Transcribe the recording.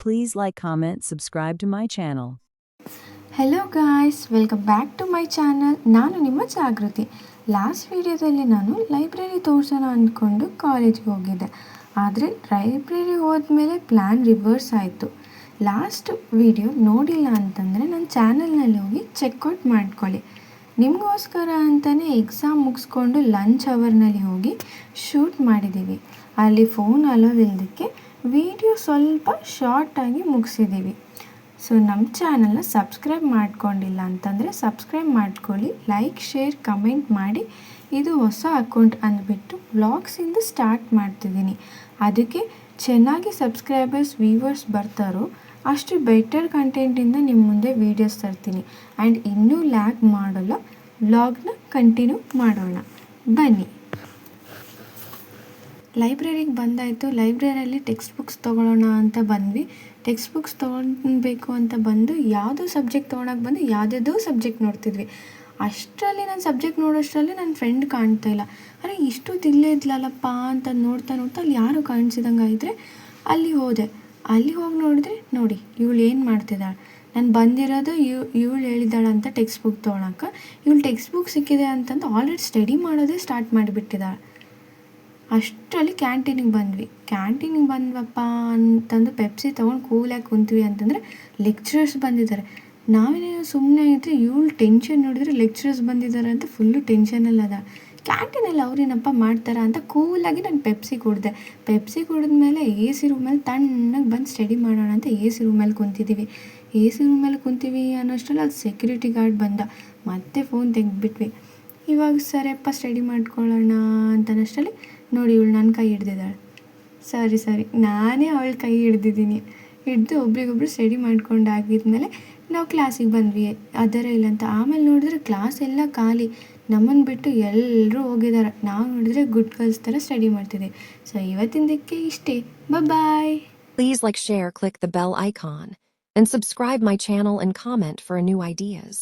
Please like, comment, subscribe to my channel. Hello guys, welcome back to my channel. ನಾನು ನಿಮ್ಮ ಜಾಗೃತಿ. Last ವಿಡಿಯೋದಲ್ಲಿ ನಾನು ಲೈಬ್ರರಿ ತೋರಿಸೋಣ ಅಂದ್ಕೊಂಡು ಕಾಲೇಜ್ಗೆ ಹೋಗಿದ್ದೆ. ಆದರೆ ಲೈಬ್ರರಿ ಹೋದ್ಮೇಲೆ ಪ್ಲ್ಯಾನ್ ರಿವರ್ಸ್ ಆಯಿತು. ಲಾಸ್ಟ್ ವಿಡಿಯೋ ನೋಡಿಲ್ಲ ಅಂತಂದರೆ ನನ್ನ ಚಾನಲ್ನಲ್ಲಿ ಹೋಗಿ ಚೆಕ್ಔಟ್ ಮಾಡ್ಕೊಳ್ಳಿ. ನಿಮಗೋಸ್ಕರ ಅಂತಲೇ ಎಕ್ಸಾಮ್ ಮುಗಿಸ್ಕೊಂಡು ಲಂಚ್ ಅವರ್ನಲ್ಲಿ ಹೋಗಿ ಶೂಟ್ ಮಾಡಿದ್ದೀವಿ. ಅಲ್ಲಿ ಫೋನ್ ಅಲೋ ಇಲ್ಲದಕ್ಕೆ ವಿಡಿಯೋ ಸ್ವಲ್ಪ ಶಾರ್ಟಾಗಿ ಮುಗಿಸಿದ್ದೀವಿ. ಸೊ ನಮ್ಮ ಚಾನಲ್ನ ಸಬ್ಸ್ಕ್ರೈಬ್ ಮಾಡ್ಕೊಂಡಿಲ್ಲ ಅಂತಂದರೆ ಸಬ್ಸ್ಕ್ರೈಬ್ ಮಾಡ್ಕೊಳ್ಳಿ, ಲೈಕ್, ಶೇರ್, ಕಮೆಂಟ್ ಮಾಡಿ. ಇದು ಹೊಸ ಅಕೌಂಟ್ ಅಂದ್ಬಿಟ್ಟು ವ್ಲಾಗ್ಸಿಂದ ಸ್ಟಾರ್ಟ್ ಮಾಡ್ತಿದ್ದೀನಿ. ಅದಕ್ಕೆ ಚೆನ್ನಾಗಿ ಸಬ್ಸ್ಕ್ರೈಬರ್ಸ್, ವ್ಯೂವರ್ಸ್ ಬರ್ತಾರೋ ಅಷ್ಟು ಬೆಟರ್ ಕಂಟೆಂಟಿಂದ ನಿಮ್ಮ ಮುಂದೆ ವೀಡಿಯೋಸ್ ತರ್ತೀನಿ. ಆ್ಯಂಡ್ ಇನ್ನೂ ಲ್ಯಾಗ್ ಮಾಡೋಲ್ಲ, ವ್ಲಾಗ್ನ ಕಂಟಿನ್ಯೂ ಮಾಡೋಣ ಬನ್ನಿ. ಲೈಬ್ರರಿಗೆ ಬಂದಾಯಿತು. ಲೈಬ್ರರಿಯಲ್ಲಿ ಟೆಕ್ಸ್ಟ್ ಬುಕ್ಸ್ ತೊಗೊಳ್ಳೋಣ ಅಂತ ಬಂದ್ವಿ. ಟೆಕ್ಸ್ಟ್ ಬುಕ್ಸ್ ತೊಗೊಳ್ಬೇಕು ಅಂತ ಬಂದು ಯಾವುದೋ ಸಬ್ಜೆಕ್ಟ್ ತೊಗೊಳಕ್ಕೆ ಬಂದು ಯಾವುದ್ಯಾವುದೋ ಸಬ್ಜೆಕ್ಟ್ ನೋಡ್ತಿದ್ವಿ. ಅಷ್ಟರಲ್ಲಿ ನಾನು ಸಬ್ಜೆಕ್ಟ್ ನೋಡೋಷ್ಟರಲ್ಲಿ ನನ್ನ ಫ್ರೆಂಡ್ ಕಾಣ್ತಾ ಇಲ್ಲ. ಅರೆ ಇಷ್ಟೊತ್ತು ಇಲ್ಲೇ ಇದ್ಲಲ್ಲಪ್ಪ ಅಂತ ನೋಡ್ತಾ ಅಲ್ಲಿ ಯಾರು ಕಾಣಿಸಿದಂಗೆ ಆಗಿದ್ರೆ ಅಲ್ಲಿ ಹೋದೆ. ಅಲ್ಲಿ ಹೋಗಿ ನೋಡಿದ್ರೆ ನೋಡಿ ಇವಳು ಏನು ಮಾಡ್ತಿದ್ದಾಳೆ. ನಾನು ಬಂದಿರೋದು ಇವಳು ಹೇಳಿದ್ದಾಳೆ ಅಂತ ಟೆಕ್ಸ್ಟ್ ಬುಕ್ ತೊಗೊಳಕ್ಕೆ. ಇವಳು ಟೆಕ್ಸ್ಟ್ ಬುಕ್ ಸಿಕ್ಕಿದೆ ಅಂತಂದು ಆಲ್ರೆಡಿ ಸ್ಟಡಿ ಮಾಡೋದೇ ಸ್ಟಾರ್ಟ್ ಮಾಡಿಬಿಟ್ಟಿದ್ದಾಳೆ. ಅಷ್ಟರಲ್ಲಿ ಕ್ಯಾಂಟೀನಿಗೆ ಬಂದ್ವಪ್ಪ ಅಂತಂದು ಪೆಪ್ಸಿ ತೊಗೊಂಡು ಕೂಲಾಗಿ ಕುಂತೀವಿ ಅಂತಂದರೆ ಲೆಕ್ಚರರ್ಸ್ ಬಂದಿದ್ದಾರೆ. ನಾವೇನೇನೋ ಸುಮ್ಮನೆ ಇದ್ದರೆ ಇವಳು ಟೆನ್ಷನ್ ನೋಡಿದರೆ ಲೆಕ್ಚರರ್ಸ್ ಬಂದಿದ್ದಾರೆ ಅಂತ ಫುಲ್ಲು ಟೆನ್ಷನಲ್ಲಿ ಅದ. ಕ್ಯಾಂಟೀನಲ್ಲಿ ಅವ್ರೇನಪ್ಪ ಮಾಡ್ತಾರಾ ಅಂತ ಕೂಲಾಗಿ ನಾನು ಪೆಪ್ಸಿ ಕುಡಿದ್ಮೇಲೆ ಎ ಸಿ ರೂಮಲ್ಲಿ ತಣ್ಣಗೆ ಬಂದು ಸ್ಟಡಿ ಮಾಡೋಣ ಅಂತ ಎ ಸಿ ರೂಮಲ್ಲಿ ಕುಂತೀವಿ ಅನ್ನೋಷ್ಟರಲ್ಲಿ ಅದು ಸೆಕ್ಯೂರಿಟಿ ಗಾರ್ಡ್ ಬಂದ. ಮತ್ತೆ ಫೋನ್ ತೆಗೆದ್ಬಿಟ್ವಿ. ಇವಾಗ ಸರಿಯಪ್ಪ ಸ್ಟಡಿ ಮಾಡ್ಕೊಳ್ಳೋಣ ಅಂತನಷ್ಟರಲ್ಲಿ ನೋಡಿ ಇವಳು ನನ್ನ ಕೈ ಹಿಡ್ದಿದ್ದಾಳೆ. ಸರಿ ನಾನೇ ಅವಳ ಕೈ ಹಿಡ್ದು ಒಬ್ರಿಗೊಬ್ರು ಸ್ಟಡಿ ಮಾಡ್ಕೊಂಡಾಗಿದ್ಮೇಲೆ ನಾವು ಕ್ಲಾಸಿಗೆ ಬಂದ್ವಿ. ಅದರ ಇಲ್ಲಂತ ಆಮೇಲೆ ನೋಡಿದ್ರೆ ಕ್ಲಾಸ್ ಎಲ್ಲ ಖಾಲಿ, ನಮ್ಮನ್ನು ಬಿಟ್ಟು ಎಲ್ಲರೂ ಹೋಗಿದ್ದಾರೆ. ನಾವು ನೋಡಿದ್ರೆ ಗುಡ್ ಗರ್ಲ್ಸ್ ಥರ ಸ್ಟಡಿ ಮಾಡ್ತಿದ್ದೀವಿ. ಸೊ ಇವತ್ತಿನದಕ್ಕೆ ಇಷ್ಟೇ. ಬಾಯ್. Please like, share, click the bell icon, and subscribe my channel and comment for new ideas.